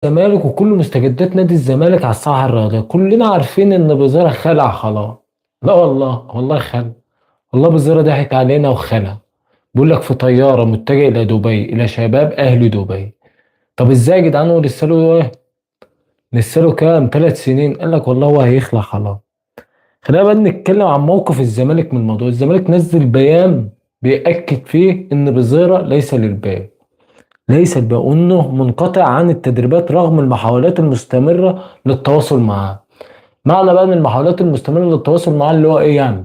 الزمالك وكل مستجدات نادي الزمالك على الساحه الرياضيه، كلنا عارفين ان بزيرة خلع خلاص. لا والله خلع. والله بزيرة ضحك علينا وخلع. بيقول لك في طياره متجه الى دبي، الى شباب اهل دبي. طب ازاي يا جدعان؟ هو لسه له ايه؟ لسه له كام 3 سنين؟ قال لك والله هو هيخلع خلاص. خلينا بقى نتكلم عن موقف الزمالك من الموضوع. الزمالك نزل بيان بيأكد فيه ان بزيرة ليس للبيع، ليس البيع، وانه منقطع عن التدريبات رغم المحاولات المستمرة للتواصل معاه. معنى بقى ان المحاولات المستمرة للتواصل معاه اللي هو ايه يعني؟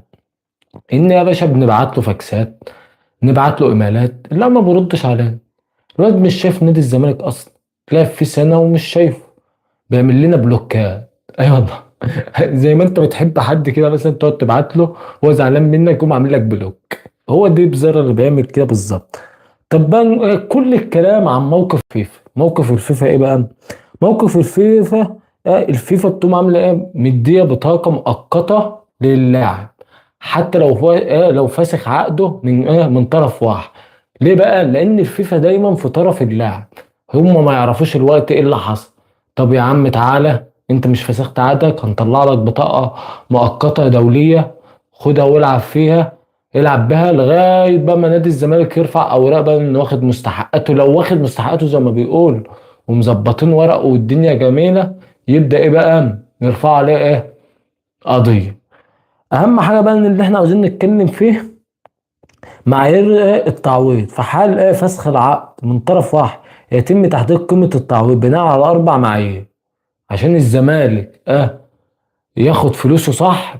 ان يا باشا بنبعت له فاكسات، نبعت له ايميلات، لا ما بيردش علينا. الواد مش شايف نادي الزمالك اصلا، تلاقي في سنة ومش شايفه، بيعمل لنا بلوكات. اي والله. زي ما انت بتحب حد كده مثلا تقعد تبعت له، هو زعلان منك يقوم عامل لك بلوك. هو دي بزر اللي بيعمل كده بالظبط. طب بقى كل الكلام عن موقف فيفا، موقف الفيفا ايه بقى؟ موقف الفيفا، الفيفا بتقوم عامله ايه؟ مديه بطاقه مؤقته للاعب، حتى لو هو لو فاسخ عقده من طرف واحد. ليه بقى؟ لان الفيفا دايما في طرف اللاعب، هم ما يعرفوش الوقت ايه اللي حصل. طب يا عم تعالى، انت مش فسخت عقدك، هنطلع لك بطاقه مؤقته دوليه، خدها والعب فيها، يلعب بها لغايه بقى ما نادي الزمالك يرفع اوراق بقى انه واخد مستحقاته. لو واخد مستحقاته زي ما بيقول ومظبطين ورقه والدنيا جميله، يبدا ايه بقى؟ يرفعوا عليه ايه؟ قضيه. اهم حاجه بقى ان اللي احنا عاوزين نتكلم فيه معايير التعويض في حال فسخ العقد من طرف واحد. يتم تحديد قيمه التعويض بناء على 4 معايير عشان الزمالك ياخد فلوسه صح.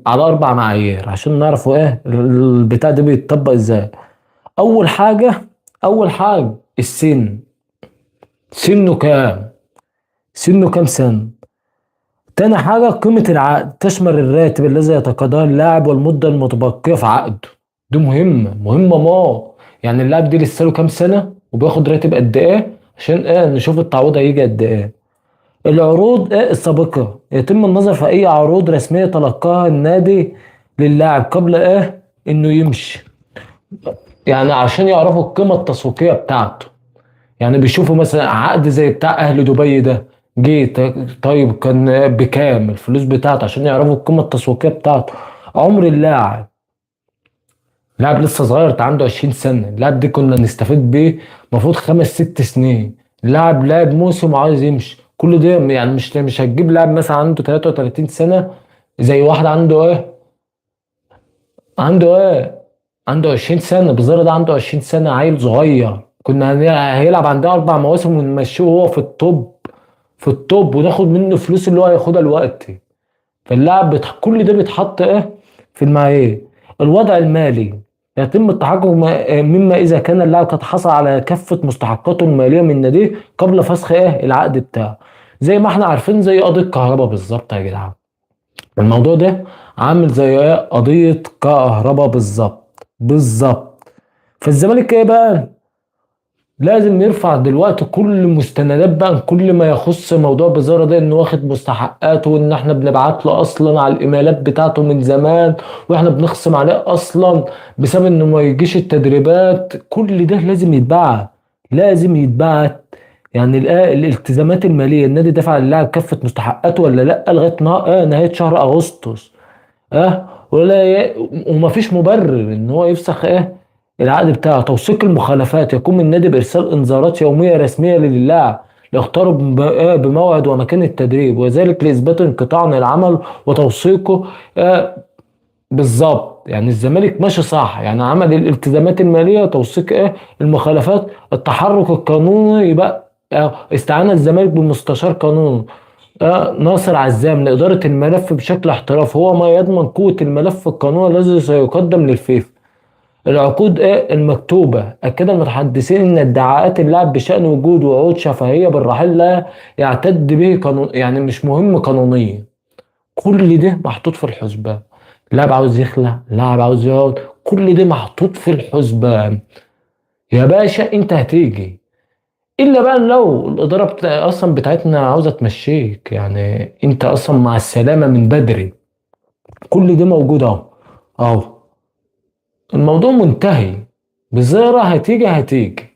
على 4 معايير عشان نعرفوا البتاع ده بيتطبق ازاي. اول حاجه، اول حاجه السن. سنه كام؟ سنه كام سنه؟ تاني حاجه قيمه العقد تشمل الراتب الذي يتقاضاه اللاعب والمده المتبقيه في عقده. دي مهمه يعني اللاعب دي لسه له كام سنه وبياخد راتب قد ايه، عشان نشوف التعويض هيجي قد ايه. العروض السابقه، يتم النظر في اي عروض رسميه تلقاها النادي للاعب قبل انه يمشي، يعني عشان يعرفوا القيمه التسويقيه بتاعته. يعني بيشوفوا مثلا عقد زي بتاع اهل دبي ده، جه طيب كان بكام الفلوس بتاعته عشان يعرفوا القيمه التسويقيه بتاعته. عمر اللاعب، لاعب لسه صغير، انت عنده 20 سنه، اللاعب دي كنا نستفيد بيه المفروض 5 6 سنين. اللاعب لاعب موسم وعايز يمشي، كل ده يعني مش هتجيب لاعب مثلا عنده 33 سنه زي واحد عنده عنده عنده 20 سنه. بالظبط ده عنده 20 سنه، عيل صغير. كنا هيلعب عندنا 4 مواسم ونمشيه وهو في التوب، في التوب، وناخد منه فلوس اللي هو هياخدها دلوقتي. فاللاعب كل ده بيتحط في المعايير. الوضع المالي، يتم التحقق مما اذا كان اللاعب قد حصل على كافه مستحقاته الماليه من ناديه قبل فسخ العقد بتاعه. زي ما احنا عارفين زي قضيه كهرباء بالظبط يا جدعان. الموضوع ده عامل زي قضيه كهرباء بالظبط. فالزمالك ايه بقى؟ لازم يرفع دلوقتي كل مستندات بقى، كل ما يخص موضوع بزارة ده، انه واخد مستحقاته، وان احنا بنبعت له اصلا على الايميلات بتاعته من زمان، واحنا بنخصم عليه اصلا بسبب انه ما يجيش التدريبات. كل ده لازم يتبعت، لازم يتبعت. يعني الالتزامات الماليه، النادي دفع للاعب كافه مستحقاته ولا لا لغايه نهايه شهر اغسطس. ولا ومفيش مبرر ان هو يفسخ العقد بتاعه. توثيق المخالفات، يقوم النادي بارسال انذارات يوميه رسميه للاعب لاقترب بموعد ومكان التدريب، وذلك لاثبات انقطاع عن العمل وتوثيقه. بالظبط. يعني الزمالك ماشي صح، يعني عمل الالتزامات الماليه، توثيق المخالفات، التحرك القانوني. يبقى استعان الزمالك بمستشار قانوني ناصر عزام لإدارة الملف بشكل احترافي، هو ما يضمن قوة الملف القانوني الذي سيقدم للفيفا. العقود المكتوبة، أكد المتحدثين أن ادعاءات اللاعب بشأن وجود وعود شفهية بالرحيل لا يعتد به قانون، يعني مش مهم قانونيا. كل ده محطوط في الحسبان. لاعب عاوز يخلع، لاعب عاوز يقعد، كل ده محطوط في الحسبان. يا باشا انت هتيجي، الا بقى لو الاداره اصلا بتاعتنا عاوزه تمشيك، يعني انت اصلا مع السلامه من بدري. كل ده موجود اهو. الموضوع منتهي. بزيرة هتيجي.